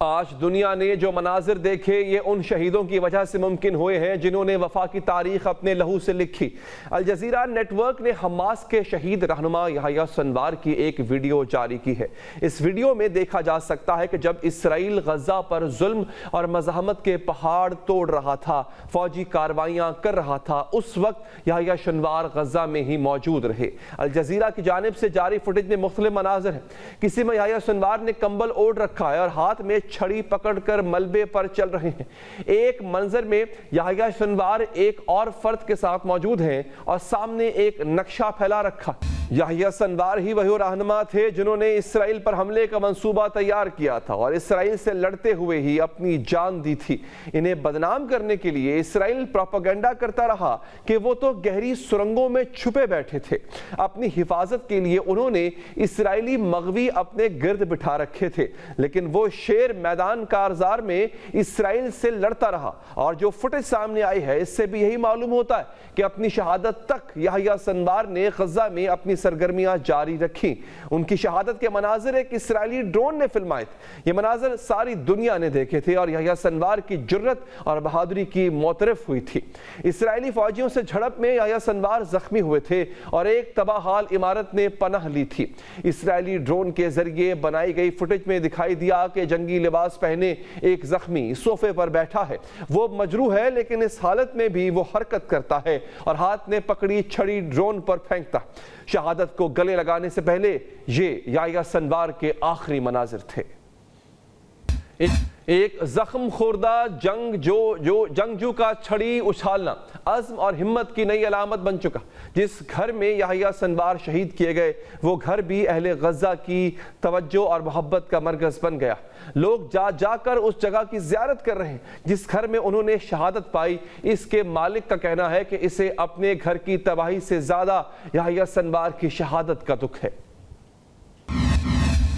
آج دنیا نے جو مناظر دیکھے یہ ان شہیدوں کی وجہ سے ممکن ہوئے ہیں جنہوں نے وفا کی تاریخ اپنے لہو سے لکھی۔ الجزیرہ نیٹ ورک نے حماس کے شہید رہنما یحییٰ سنوار کی ایک ویڈیو جاری کی ہے۔ اس ویڈیو میں دیکھا جا سکتا ہے کہ جب اسرائیل غزہ پر ظلم اور مزاحمت کے پہاڑ توڑ رہا تھا، فوجی کارروائیاں کر رہا تھا، اس وقت یحییٰ سنوار غزہ میں ہی موجود رہے۔ الجزیرہ کی جانب سے جاری فوٹیج میں مختلف مناظر ہیں۔ کسی میں یحییٰ سنوار نے کمبل اوڑھ رکھا ہے اور ہاتھ میں چھڑی پکڑ کر ملبے پر چل رہے ہیں۔ ایک منظر میں یحییٰ سنوار ایک اور فرد کے ساتھ موجود ہیں اور سامنے ایک نقشہ پھیلا رکھا۔ یحییٰ سنوار ہی وہی رہنما تھے جنہوں نے اسرائیل پر حملے کا منصوبہ تیار کیا تھا اور اسرائیل سے لڑتے ہوئے ہی اپنی جان دی تھی۔ انہیں بدنام کرنے کے لیے اسرائیل پروپیگنڈا کرتا رہا کہ وہ تو گہری سرنگوں میں چھپے بیٹھے تھے۔ اپنی حفاظت کے لیے انہوں نے اسرائیلی مغوی اپنے گرد بٹھا رکھے تھے، لیکن وہ شیر میدان کارزار میں اسرائیل سے لڑتا رہا، اور جو فوٹیج سامنے آئی ہے اس سے بھی یہی معلوم ہوتا ہے کہ اپنی شہادت تک یحییٰ سنوار نے غزہ میں اپنی سرگرمیاں جاری رکھی۔ ان کی شہادت کے مناظر ایک اسرائیلی ڈرون نے فلمائے تھے۔ یہ مناظر ساری دنیا نے دیکھے تھے اور یحییٰ سنوار کی جرت اور بہادری کی معترف ہوئی تھی۔ اسرائیلی فوجیوں سے جھڑپ میں یحییٰ سنوار زخمی ہوئے تھے اور ایک تباہ حال عمارت نے پناہ لی تھی۔ اسرائیلی ڈرون کے ذریعے بنائی گئی فوٹیج میں دکھائی دیا کہ جنگی لباس پہنے ایک زخمی صوفے پر بیٹھا ہے۔ وہ مجروح ہے لیکن اس حالت میں بھی وہ حرکت کرتا ہے اور ہاتھ میں پکڑی چھڑی ڈرون پر پھینکتا۔ شہادت کو گلے لگانے سے پہلے یہ یحییٰ سنوار کے آخری مناظر تھے۔ ایک زخم خوردہ جنگجو کا چھڑی اچھالنا عزم اور ہمت کی نئی علامت بن چکا۔ جس گھر میں یحییٰ سنوار شہید کیے گئے وہ گھر بھی اہل غزہ کی توجہ اور محبت کا مرکز بن گیا۔ لوگ جا کر اس جگہ کی زیارت کر رہے ہیں جس گھر میں انہوں نے شہادت پائی۔ اس کے مالک کا کہنا ہے کہ اسے اپنے گھر کی تباہی سے زیادہ یحییٰ سنوار کی شہادت کا دکھ ہے۔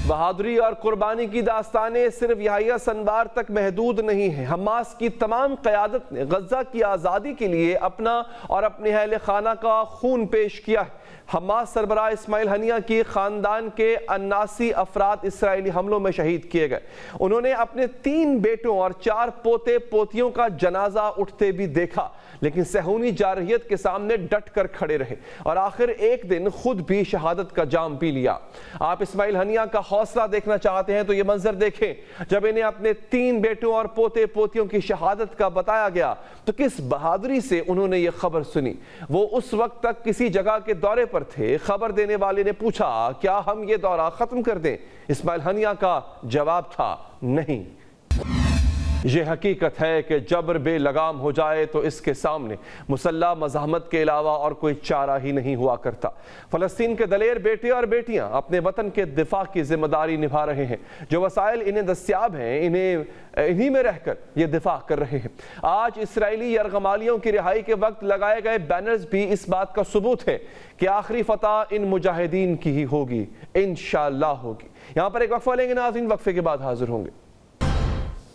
بہادری اور قربانی کی داستانیں صرف یحییٰ سنوار تک محدود نہیں ہیں۔ حماس کی تمام قیادت نے غزہ کی آزادی کے لیے اپنا اور اپنے اہل خانہ کا خون پیش کیا ہے۔ حماس سربراہ اسماعیل ہنیہ کی خاندان کے 79 افراد اسرائیلی حملوں میں شہید کیے گئے۔ انہوں نے اپنے 3 بیٹوں اور 4 پوتے پوتیوں کا جنازہ اٹھتے بھی دیکھا، لیکن صہیونی جارحیت کے سامنے ڈٹ کر کھڑے رہے اور آخر ایک دن خود بھی شہادت کا جام پی لیا۔ آپ اسماعیل ہنیہ کا حوصلہ دیکھنا چاہتے ہیں تو یہ منظر دیکھیں، جب انہیں اپنے 3 بیٹوں اور پوتے پوتیوں کی شہادت کا بتایا گیا تو کس بہادری سے انہوں نے یہ خبر سنی۔ وہ اس وقت تک کسی جگہ کے دورے پر تھے، خبر دینے والے نے پوچھا کیا ہم یہ دورہ ختم کر دیں؟ اسماعیل ہنیہ کا جواب تھا نہیں۔ یہ حقیقت ہے کہ جبر بے لگام ہو جائے تو اس کے سامنے مسلح مزاحمت کے علاوہ اور کوئی چارہ ہی نہیں ہوا کرتا۔ فلسطین کے دلیر بیٹے اور بیٹیاں اپنے وطن کے دفاع کی ذمہ داری نبھا رہے ہیں، جو وسائل انہیں دستیاب ہیں انہی میں رہ کر یہ دفاع کر رہے ہیں۔ آج اسرائیلی یرغمالیوں کی رہائی کے وقت لگائے گئے بینرز بھی اس بات کا ثبوت ہے کہ آخری فتح ان مجاہدین کی ہی ہوگی، انشاءاللہ ہوگی۔ یہاں پر ایک وقفہ لیں گے ناظرین، وقفے کے بعد حاضر ہوں گے۔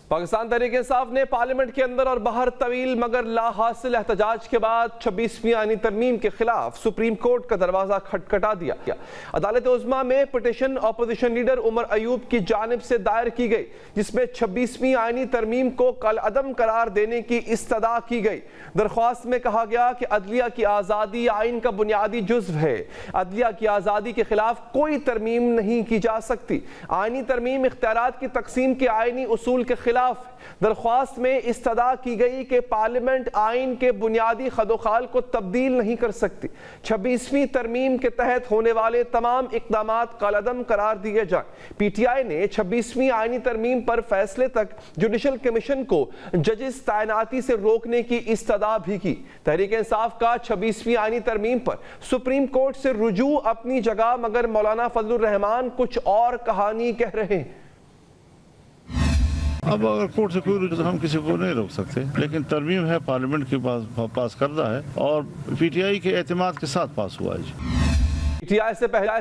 پاکستان تحریک انصاف نے پارلیمنٹ کے اندر اور باہر طویل مگر لا حاصل احتجاج کے بعد 26ویں آئینی ترمیم کے خلاف سپریم کورٹ کا دروازہ کھٹکھٹا دیا۔ عدالت عظمیٰ میں petition opposition leader Omar Ayub کی جانب سے دائر کی گئی، جس میں 26ویں آئینی ترمیم کو کالعدم قرار دینے کی استدعا کی گئی۔ درخواست میں کہا گیا کہ عدلیہ کی آزادی آئین کا بنیادی جزو ہے، عدلیہ کی آزادی کے خلاف کوئی ترمیم نہیں کی جا سکتی۔ آئینی ترمیم اختیارات کی تقسیم کے آئینی اصول کے خلاف۔ درخواست میں استدعا کی گئی کہ پارلیمنٹ آئین کے بنیادی خدوخال کو تبدیل نہیں کر سکتی۔ 26ویں ترمیم کے تحت ہونے والے تمام اقدامات کالعدم قرار دیے جائیں۔ پی ٹی آئی نے 26ویں آئینی ترمیم پر فیصلے تک جوڈیشل کمیشن کو ججز تعیناتی سے روکنے کی استدعا بھی کی۔ تحریک انصاف کا 26ویں آئینی ترمیم پر سپریم کورٹ سے رجوع اپنی جگہ، مگر مولانا فضل الرحمان کچھ اور کہانی کہہ رہے ہیں۔ اب اگر کورٹ سے کوئی رجوع ہم کسی کو نہیں روک سکتے، لیکن ترمیم ہے پارلیمنٹ کے پاس کردہ ہے اور پی ٹی آئی کے اعتماد کے ساتھ پاس ہوا ہے۔ پی ٹی آئی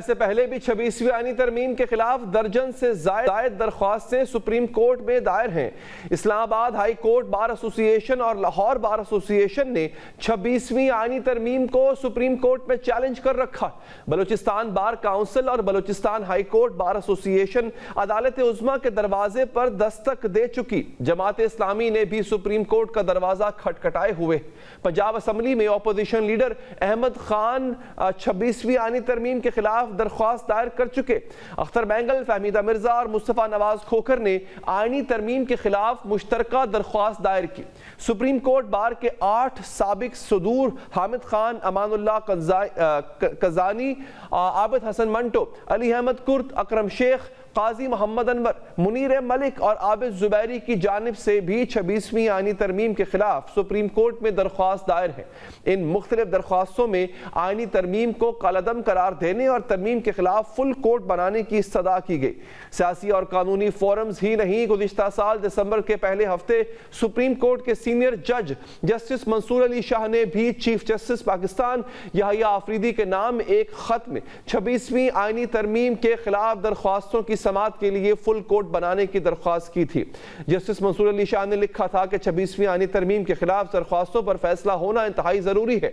سے پہلے بھی 26ویں آئینی ترمیم کے خلاف درجن سے زائد درخواستیں سپریم کورٹ میں دائر ہیں۔ اسلام آباد ہائی کورٹ بار ایسوسی ایشن اور لاہور بار ایسوسی ایشن نے 26ویں آئینی ترمیم کو سپریم کورٹ میں چیلنج کر رکھا۔ بلوچستان بار کاؤنسل اور بلوچستان ہائی کورٹ بار ایسوسی ایشن عدالت عظمیٰ کے دروازے پر دستک دے چکی۔ جماعت اسلامی نے بھی سپریم کورٹ کا دروازہ کھٹکھٹائے ہوئے۔ پنجاب اسمبلی میں اپوزیشن لیڈر احمد خان 26ویں آئینی ترمیم کے خلاف درخواست دائر کر چکے۔ اختر بینگل، فہمیدہ مرزا اور مصطفیٰ نواز کھوکھر نے آئینی ترمیم کے خلاف مشترکہ درخواست دائر کی۔ سپریم کورٹ بار کے 8 سابق صدور حامد خان، امان اللہ قزانی، عابد حسن منٹو، علی احمد کرد، اکرم شیخ، قاضی محمد انور، منیر ملک اور عابد زبیری کی جانب سے بھی 26ویں آئینی ترمیم کے خلاف سپریم کورٹ میں درخواست دائر ہے۔ ان مختلف درخواستوں میں آئینی ترمیم کو کالعدم قرار دینے اور ترمیم کے خلاف فل کورٹ بنانے کی استدعا کی گئی۔ سیاسی اور قانونی فورمز ہی نہیں، گزشتہ سال دسمبر کے پہلے ہفتے سپریم کورٹ کے سینئر جج جسٹس منصور علی شاہ نے بھی چیف جسٹس پاکستان یحییٰ آفریدی کے نام ایک خط میں 26ویں آئینی ترمیم کے خلاف درخواستوں کی سماعت کے لیے فل کورٹ بنانے کی درخواست کی تھی۔ جسٹس منصور علی شاہ نے لکھا تھا کہ 26ویں آئینی ترمیم کے خلاف درخواستوں پر فیصلہ ہونا انتہائی ضروری ہے۔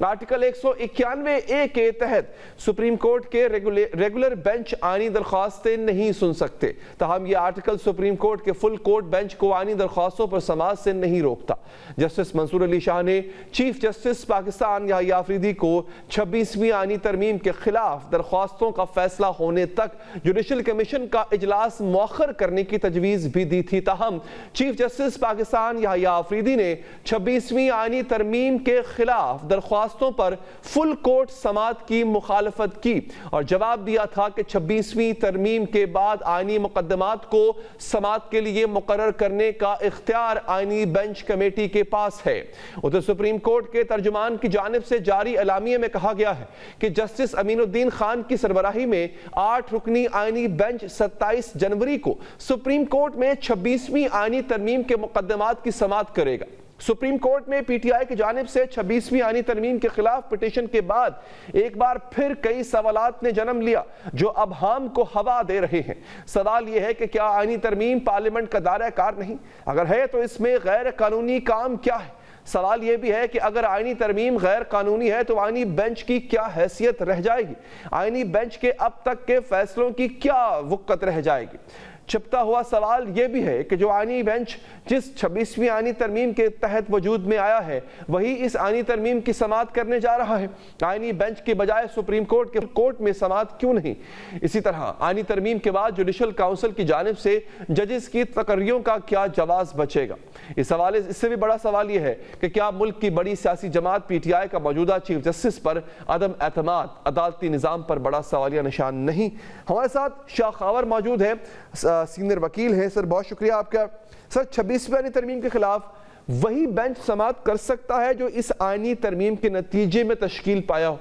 آرٹیکل 191A کے تحت سپریم کورٹ کے ریگولر بینچ آئینی درخواستیں نہیں سن سکتے، تاہم یہ آرٹیکل سپریم کورٹ کے فل کورٹ بینچ کو آئینی درخواستوں پر سماعت سے نہیں روکتا۔ جسٹس منصور علی شاہ نے چیف جسٹس پاکستان یحییٰ آفریدی کو 26ویں آئینی ترمیم کے خلاف درخواستوں کا فیصلہ ہونے تک جوڈیشل کمیشن کا اجلاس مؤخر کرنے کی تجویز بھی دی تھی، تاہم چیف جسٹس پاکستان یحییٰ آفریدی نے 26ویں آئینی ترمیم کے خلاف درخواستوں پر فل کورٹ سماعت کی مخالفت کی اور جواب دیا تھا کہ 26ویں ترمیم کے بعد آئینی مقدمات کو سماعت کے لیے مقرر کرنے کا اختیار آئینی بینچ کمیٹی کے پاس ہے۔ ادھر سپریم کورٹ کے ترجمان کی جانب سے جاری اعلامیے میں کہا گیا ہے کہ جسٹس امین الدین خان کی سربراہی میں 8 رکنی آئینی بینچ 27 جنوری کو سپریم کورٹ میں 26ویں آئینی ترمیم کے مقدمات کی سماعت کرے گا۔ سپریم کورٹ میں پی ٹی آئی کی جانب سے 26ویں آئینی ترمیم کے خلاف پٹیشن کے بعد ایک بار پھر کئی سوالات نے جنم لیا جو ابہام کو ہوا دے رہے ہیں۔ سوال یہ ہے کہ کیا آئینی ترمیم پارلیمنٹ کا دائرہ کار نہیں؟ اگر ہے تو اس میں غیر قانونی کام کیا ہے؟ سوال یہ بھی ہے کہ اگر آئینی ترمیم غیر قانونی ہے تو آئینی بینچ کی کیا حیثیت رہ جائے گی؟ آئینی بینچ کے اب تک کے فیصلوں کی کیا وقت رہ جائے گی؟ چھپتا ہوا سوال یہ بھی ہے کہ جو آئینی بینچ جس 26ویں آئینی ترمیم کے تحت وجود میں آیا ہے وہی اس آئینی ترمیم کی سماعت کرنے جا رہا ہے. آئینی بینچ کے بجائے سپریم کورٹ کے کورٹ میں سماعت کیوں نہیں؟ اسی طرح آئینی ترمیم کے بعد جوڈیشل کاؤنسل کی جانب سے ججز کی تقرریوں کا کیا جواز بچے گا؟ اس سے بھی بڑا سوال یہ ہے کہ کیا ملک کی بڑی سیاسی جماعت پی ٹی آئی کا موجودہ چیف جسٹس پر عدم اعتماد عدالتی نظام پر بڑا سوالیہ نشان نہیں؟ ہمارے ساتھ شاہ خاور موجود ہیں، سینئر وکیل ہیں. سر بہت شکریہ آپ کا. سر 26ویں آئینی ترمیم کے خلاف وہی بینچ سماعت کر سکتا ہے جو اس آئینی ترمیم کے نتیجے میں تشکیل پایا ہو؟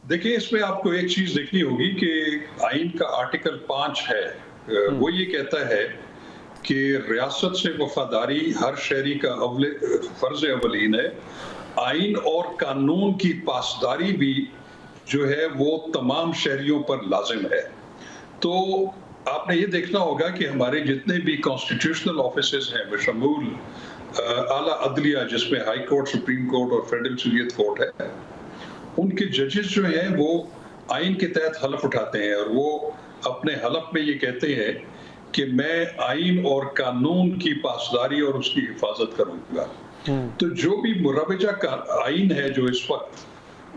دیکھیں، اس میں آپ کو ایک چیز دیکھنی ہوگی کہ آئین کا آرٹیکل 5 ہے، وہ یہ کہتا ہے کہ ریاست سے وفاداری ہر شہری کا فرض اولین ہے. آئین اور قانون کی پاسداری بھی جو ہے وہ تمام شہریوں پر لازم ہے. تو آپ نے یہ دیکھنا ہوگا کہ ہمارے جتنے بھی کانسٹیٹیوشنل آفیسز ہیں بشمول اعلیٰ عدلیہ جس میں ہائی کورٹ، سپریم کورٹ اور فیڈرل شریعت کورٹ ہے، ان کے ججز جو ہیں وہ آئین کے تحت حلف اٹھاتے ہیں اور وہ اپنے حلف میں یہ کہتے ہیں کہ میں آئین اور قانون کی پاسداری اور اس کی حفاظت کروں گا. تو جو بھی مروجہ کا آئین ہے جو اس وقت،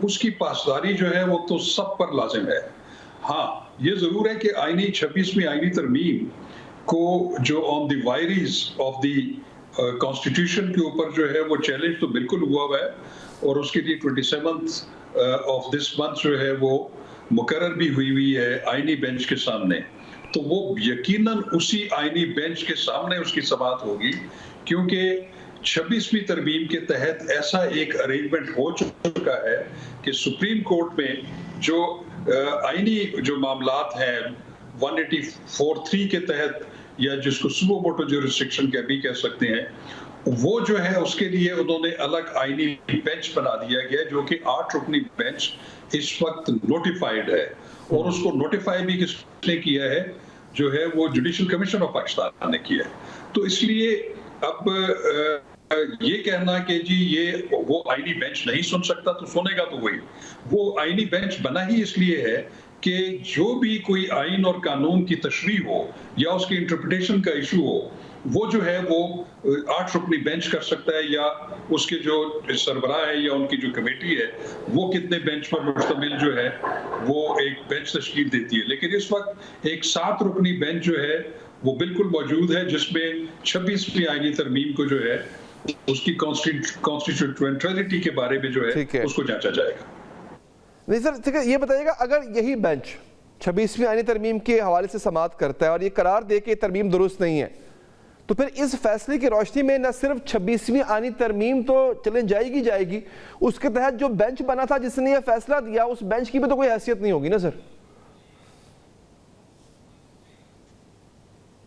اس کی پاسداری جو ہے وہ تو سب پر لازم ہے. ہاں یہ ضرور ہے کہ آئینی 26ویں آئینی ترمیم کو جو آن دی وائریز آف دی کانسٹیٹیوشن کے اوپر جو ہے وہ چیلنج تو بالکل ہوا ہے اور اس کے لیے 27 آف دس منتھ جو ہے وہ مقرر بھی ہوئی ہے آئینی بینچ کے سامنے. تو وہ یقیناً اسی آئینی بینچ کے سامنے اس کی سماعت ہوگی، کیونکہ 26ویں ترمیم کے تحت ایسا ایک ارینجمنٹ ہو چکا ہے کہ سپریم کورٹ میں جو آئینی جو معاملات ہیں 184(3) کے تحت، یا جس کو سوو موٹو جورسڈکشن کے بھی کہہ سکتے ہیں، وہ جو ہے اس کے لیے انہوں نے الگ آئینی بینچ بنا دیا گیا جو کہ 8 رکنی بینچ اس وقت نوٹیفائیڈ ہے. اور اس کو نوٹیفائی بھی کس نے کیا ہے؟ جو ہے وہ جوڈیشل کمیشن آف پاکستان نے کیا ہے. تو اس لیے اب یہ کہنا کہ جی یہ وہ آئینی بینچ نہیں سن سکتا تو سنے گا تو وہی. وہ آئینی بینچ بنا ہی اس لیے ہے کہ جو بھی کوئی آئین اور قانون کی تشریح ہو یا اس کی انٹرپریٹیشن کا ایشو ہو، وہ جو ہے وہ 8 رکنی بینچ کر سکتا ہے، یا اس کے جو سربراہ ہے یا ان کی جو کمیٹی ہے وہ کتنے بینچ پر مشتمل جو ہے وہ ایک بینچ تشکیل دیتی ہے. لیکن اس وقت ایک 7 رکنی بینچ جو ہے وہ بالکل موجود ہے جس میں 26ویں آئینی ترمیم کو جو ہے اس کی کانسٹیٹیوشنلٹی کے بارے میں جو ہے اس کو جانچا جائے گا. نہیں سر، یہ بتائیے گا اگر یہی بینچ 26ویں آئینی ترمیم کے حوالے سے سماعت کرتا ہے اور یہ قرار دے کہ ترمیم درست نہیں ہے، تو پھر اس فیصلے کی روشنی میں نہ صرف 26ویں آئینی ترمیم تو چلیں جائے گی، اس کے تحت جو بینچ بنا تھا جس نے یہ فیصلہ دیا اس بینچ کی بھی تو کوئی حیثیت نہیں ہوگی نا سر؟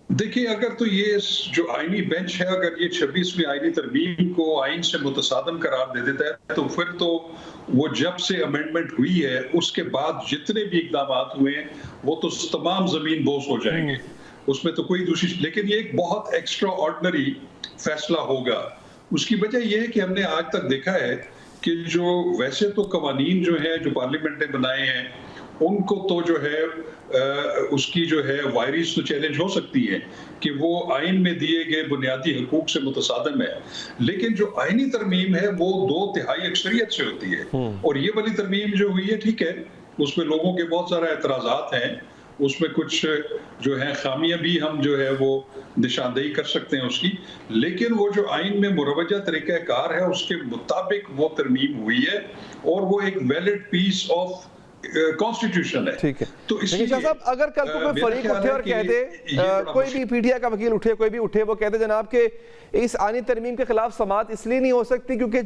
دیکھیے، اگر تو یہ جو آئینی بینچ ہے اگر یہ 26ویں آئینی ترمیم کو آئین سے متصادم قرار دے دیتا ہے تو پھر تو وہ جب سے امینڈمنٹ ہوئی ہے اس کے بعد جتنے بھی اقدامات ہوئے ہیں وہ تو تمام زمین بوس ہو جائیں گے. اس میں تو کوئی دوسری، لیکن یہ ایک بہت ایکسٹرا آرڈنری فیصلہ ہوگا. اس کی وجہ یہ ہے کہ ہم نے آج تک دیکھا ہے کہ جو ویسے تو قوانین جو ہیں جو پارلیمنٹ نے بنائے ہیں ان کو تو جو ہے اس کی جو ہے وائریز تو چیلنج ہو سکتی ہے کہ وہ آئین میں دیے گئے بنیادی حقوق سے متصادم ہے، لیکن جو آئینی ترمیم ہے وہ 2/3 اکثریت سے ہوتی ہے. اور یہ والی ترمیم جو ہوئی ہے، ٹھیک ہے، اس میں لوگوں کے بہت سارے اعتراضات ہیں، اس میں کچھ جو ہیں خامیاں بھی ہم جو ہے وہ نشاندہی کر سکتے ہیں اس کی، لیکن وہ جو آئین میں مروجہ طریقہ کار ہے اس کے مطابق وہ ترمیم ہوئی ہے اور وہ ایک ویلڈ پیس آف کانسٹیٹیوشن ہے. ٹھیک ہے. تو اس لیے صاحب اگر کل کو کوئی فریق اٹھے اور کہہ دے، کوئی بھی پی ٹی آئی کا وکیل اٹھے، کوئی بھی اٹھے، وہ کہتے جناب کہ اس آئینی ترمیم کے خلاف سماعت اس لیے نہیں ہو سکتی کیونکہ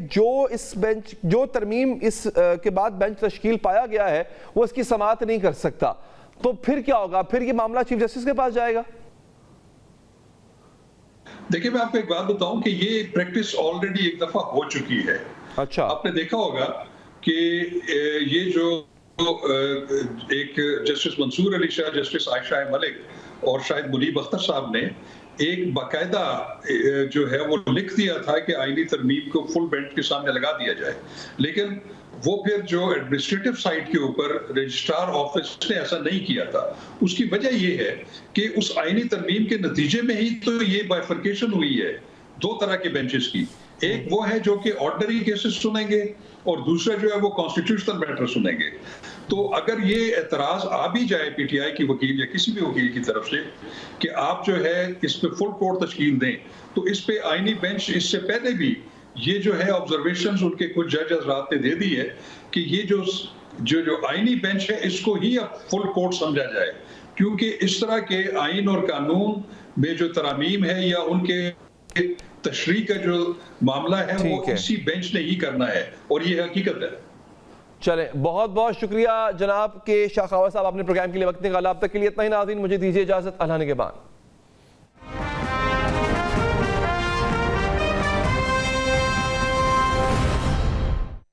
جو ترمیم اس کے بعد بینچ تشکیل پایا گیا ہے وہ اس کی سماعت نہیں کر سکتا، تو پھر کیا ہوگا؟ پھر یہ معاملہ چیف جسٹس کے پاس جائے گا؟ دیکھیں، میں آپ کو ایک بات بتاؤں کہ یہ پریکٹس آلریڈی ایک دفعہ ہو چکی ہے. اچھا، آپ نے دیکھا ہوگا کہ یہ جو ایک جسٹس منصور علی شاہ، جسٹس عائشہ ملک اور شاہد منیب اختر صاحب نے ایک باقاعدہ جو ہے وہ لکھ دیا تھا کہ آئینی ترمیم کو فل بینچ کے سامنے لگا دیا جائے، لیکن وہ پھر جو ایڈمنسٹریٹو سائٹ کے اوپر رجسٹرار آفس نے ایسا نہیں کیا تھا. اس کی وجہ یہ ہے کہ اس آئینی ترمیم کے نتیجے میں ہی تو یہ بائفرکیشن ہوئی ہے دو طرح کے بینچز کی. ایک وہ ہے جو کہ آرڈنری کیسز سنیں گے اور دوسرا جو ہے وہ کانسٹیٹیوشنل میٹر سنیں گے. تو اگر یہ اعتراض آ بھی جائے پی ٹی آئی کی وکیل یا کسی بھی وکیل کی طرف سے کہ آپ جو ہے اس پہ فل کورٹ تشکیل دیں, تو اس پہ آئینی بینچ اس سے پہلے بھی یہ جو ہے آبزرویشنز ان کے کچھ جج حضرات نے دے دی ہے کہ یہ جو آئینی بینچ ہے اس کو ہی اب فل کورٹ سمجھا جائے, کیونکہ اس طرح کے آئین اور قانون میں جو ترامیم ہے یا ان کے تشریح کا جو معاملہ ہے وہ اسی بینچ نے ہی کرنا ہے, اور یہ حقیقت ہے. چلیں, بہت بہت شکریہ جناب کے شاہ خواص صاحب, آپ نے پروگرام کے لیے وقت نکالا. اب تک کے لیے اتنا ہی ناظرین, مجھے دیجیے اجازت. اللہ نگہبان.